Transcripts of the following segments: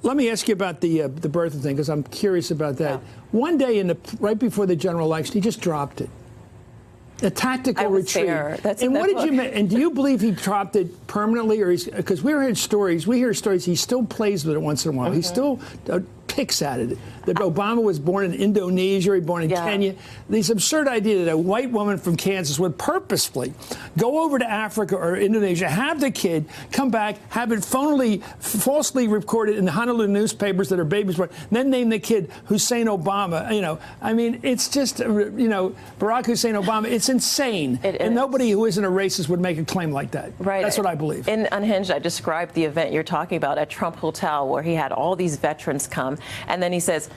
Let me ask you about the birther thing, because I'm curious about that. Yeah. One day, right before the general election, he just dropped it. A tactical retreat. And what did you make? And do you believe he dropped it permanently, or because we hear stories he still plays with it once in a while. He still picks at it. That Obama was born in Indonesia, he was born in Kenya. This absurd idea that a white woman from Kansas would purposefully go over to Africa or Indonesia, have the kid, come back, have it falsely recorded in the Honolulu newspapers that her baby's born, then name the kid Hussein Obama. You know, I mean, it's just, you know, Barack Hussein Obama. It's insane. And nobody who isn't a racist would make a claim like that. Right. That's what I believe. In Unhinged, I described the event you're talking about at Trump Hotel, where he had all these veterans come, and then he says,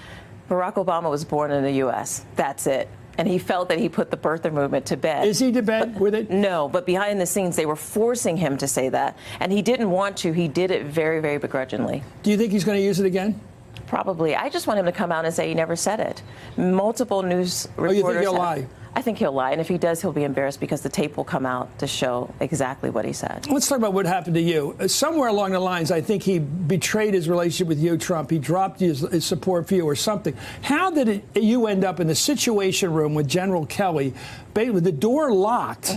Barack Obama was born in the U.S. That's it. And he felt that he put the birther movement to bed. Is he to bed with it? No, but behind the scenes, they were forcing him to say that. And he didn't want to. He did it very, very begrudgingly. Do you think he's going to use it again? Probably. I just want him to come out and say he never said it. Multiple news reporters. Oh, you think he'll lie? I think he'll lie, and if he does, he'll be embarrassed because the tape will come out to show exactly what he said. Let's talk about what happened to you. Somewhere along the lines, I think he betrayed his relationship with you, Trump. He dropped his support for you or something. How did you end up in the Situation Room with General Kelly, with the door locked,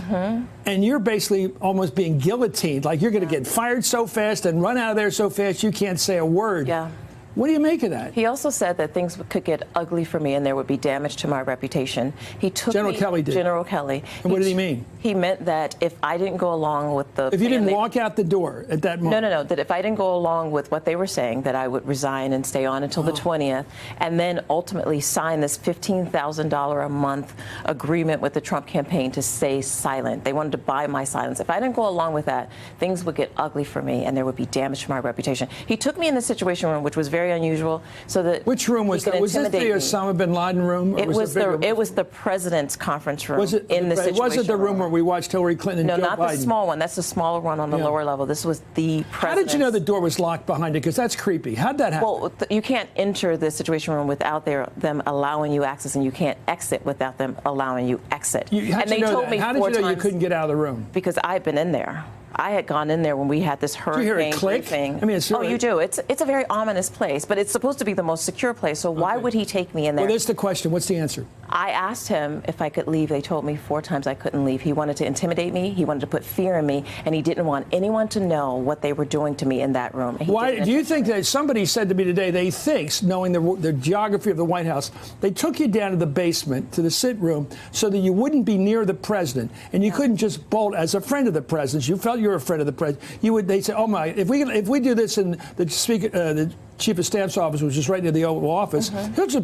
and you're basically almost being guillotined, like you're going to get fired so fast and run out of there so fast you can't say a word? Yeah. What do you make of that? He also said that things could get ugly for me and there would be damage to my reputation. He took General Kelly did. General Kelly. And what did he mean? He meant that if I didn't go along with the... If you didn't walk out the door at that moment? No. That if I didn't go along with what they were saying, that I would resign and stay on until the 20th, and then ultimately sign this $15,000 a month agreement with the Trump campaign to stay silent. They wanted to buy my silence. If I didn't go along with that, things would get ugly for me and there would be damage to my reputation. He took me in the Situation Room, which was very unusual, so that which room was that? Was this the Osama bin Laden room? Or it was the president's conference room. Was it in the Situation Room? Was it the room where we watched Hillary Clinton and No, Joe Biden? not the small one. That's the smaller one on the lower level. This was the president's. How did you know the door was locked behind it? Because that's creepy. How'd that happen? Well, you can't enter the Situation Room without them allowing you access, and you can't exit without them allowing you exit. And they told me 4 times. How did you know you couldn't get out of the room? Because I've been in there. I had gone in there when we had this hurricane. Did you hear it click? Briefing. I mean, it's you do. It's a very ominous place, but it's supposed to be the most secure place. So why would he take me in there? Well, that's the question. What's the answer? I asked him if I could leave. They told me 4 times I couldn't leave. He wanted to intimidate me. He wanted to put fear in me, and he didn't want anyone to know what they were doing to me in that room. Why do you think that somebody said to me today they think, knowing the geography of the White House, they took you down to the basement to the sit room so that you wouldn't be near the president and you couldn't just bolt as a friend of the president. You felt you were a friend of the president. They say, oh my, if we do this in the speaker, the Chief of Staff's office, which is right near the Oval Office,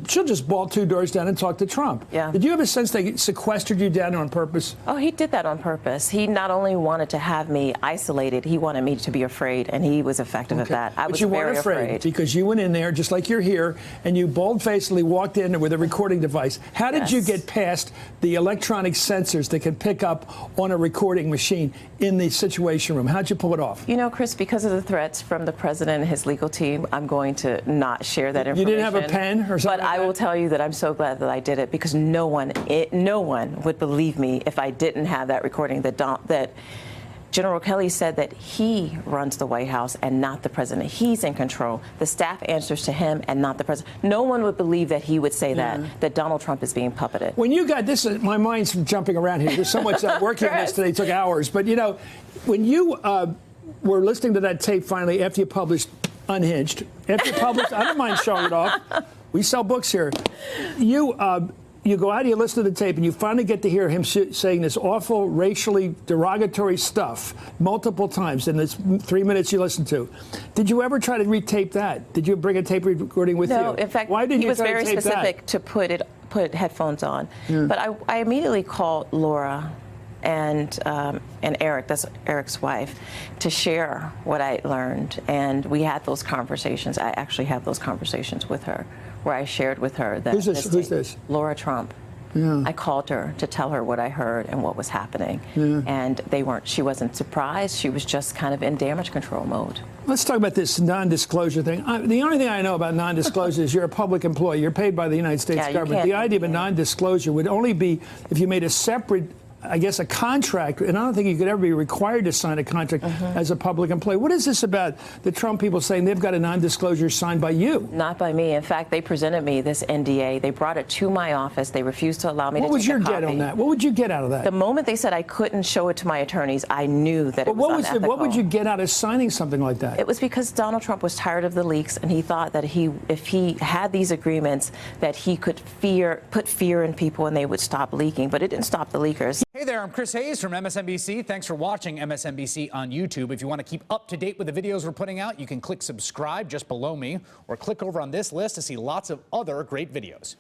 she'll just bolt 2 doors down and talk to Trump. Yeah. Did you have a sense they sequestered you down on purpose? Oh, he did that on purpose. He not only wanted to have me isolated, he wanted me to be afraid, and he was effective at that. I was very afraid. Because you went in there, just like you're here, and you bold-facedly walked in with a recording device. How did you get past the electronic sensors that can pick up on a recording machine in the Situation Room? How'd you pull it off? You know, Chris, because of the threats from the president and his legal team, I'm going to not share that information. You didn't have a pen or something? But I will tell you that I'm so glad that I did it, because no one would believe me if I didn't have that recording. That General Kelly said that he runs the White House and not the president. He's in control. The staff answers to him and not the president. No one would believe that he would say that Donald Trump is being puppeted. When you got this, my mind's jumping around here. There's so much working on this today. It took hours. But, you know, when you were listening to that tape finally after you published Unhinged, after you published, I don't mind showing it off. We sell books here. You go out, you listen to the tape, and you finally get to hear him saying this awful, racially derogatory stuff multiple times in this 3 minutes you listened to. Did you ever try to retape that? Did you bring a tape recording with you? No, in fact, why didn't he you was try very to tape specific that? to put headphones on. But I immediately called Laura and Eric, that's Eric's wife, to share what I learned. And we had those conversations. I actually have those conversations with her, where I shared with her that Who's this? Laura Trump. Yeah. I called her to tell her what I heard and what was happening. And she wasn't surprised. She was just kind of in damage control mode. Let's talk about this non-disclosure thing. The only thing I know about non-disclosure is you're a public employee. You're paid by the United States government. The idea of a non-disclosure would only be if you made a separate I guess, a contract, and I don't think you could ever be required to sign a contract as a public employee. What is this about the Trump people saying they've got a non-disclosure signed by you? Not by me. In fact, they presented me this NDA. They brought it to my office. They refused to allow me to take a copy. What was your get on that? What would you get out of that? The moment they said I couldn't show it to my attorneys, I knew that it was unethical. What would you get out of signing something like that? It was because Donald Trump was tired of the leaks, and he thought that if he had these agreements, that he could put fear in people and they would stop leaking. But it didn't stop the leakers. Hey there, I'm Chris Hayes from MSNBC. Thanks for watching MSNBC on YouTube. If you want to keep up to date with the videos we're putting out, you can click subscribe just below me, or click over on this list to see lots of other great videos.